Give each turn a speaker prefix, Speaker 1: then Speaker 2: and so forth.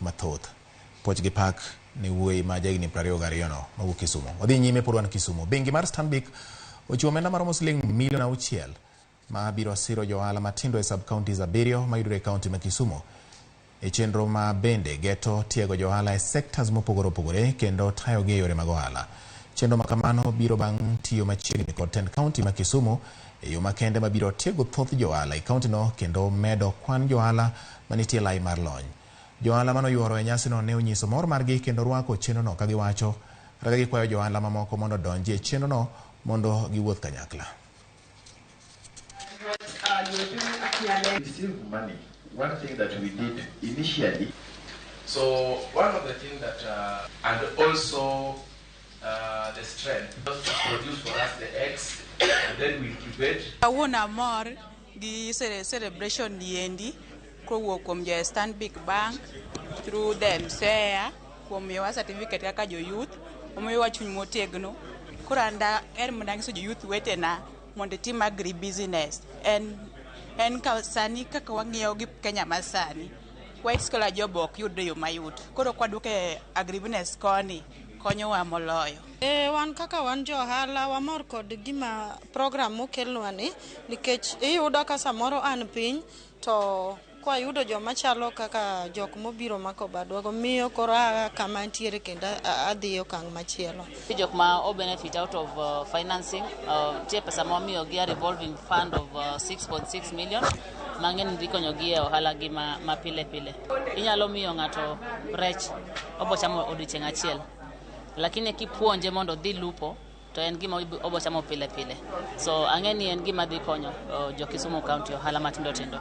Speaker 1: mathoth. Poch gi pak ni wuoyi ma jahigni 22 no mawuok Kisumu. Odhi nyime pod wan Kisumu. Bengi mar Stanbic ochiwo omenda maromo siling milion 6 ma biro siro jo-ohala matindo e sub-counties 7 mayudore e kaunti ma Kisumu. E chenro ma bende geto tiego jo-ohala e sectors mopogore opogore kendo tayogi e yore mag ohala. Chenro ma kamano biro bang' tiyo machiegni kod tend kaunti ma Kisumu e yo makende ma biro tiego thoth jo-ohala e kaunti no kendo medo kwan jo-ohala manitie lai mar lony. Jo-ohala manoyuoro e nyasi no ne onyiso mor margi kendo rwako chenro no ka giwacho kata gikwayo jo-ohala mamoko mondo donji e chenro no mondo giwuoth kanyakla.
Speaker 2: One thing that we did initially.
Speaker 3: So one of the things that and also the strength just produce for us the eggs and then we incubate.
Speaker 4: Awona more gi celebration yendi kowuok kuom jo Stanbic Bank through them share kuom miyowa certificate kaka jo youth omiyowa chuny motegno koro anda mondo anyiso jo youth wetena mondo tim agri business en ka sani kaka wang'iyo gi Kenya masani white scholar job ok yudre yo mayot koro kwaduoke agri business koni konyowa moloyo.
Speaker 5: Wan kaka wan jo-ohala wamor kod gima program mokelnwa ni nikech iyudo ka samoro an piny to kwa yudo joma chalo kaka jok mobiro mako badwago miyo koro kama ntiere kendo adhi okang' machielo.
Speaker 6: Jok ma o benefit out of financing tie pesa ma miyo gi a revolving fund of 6.6 million mang'eny dhi konyogi e ohala gi ma pile pile. Inyalo miyo ng'ato rech obochamo odiochieng' achiel lakini kipuonje mondo dhi lupo to en gima obochamo pile pile. So ang'eni en gima dhi konyo jo Kisumu County ohala matindo tindo.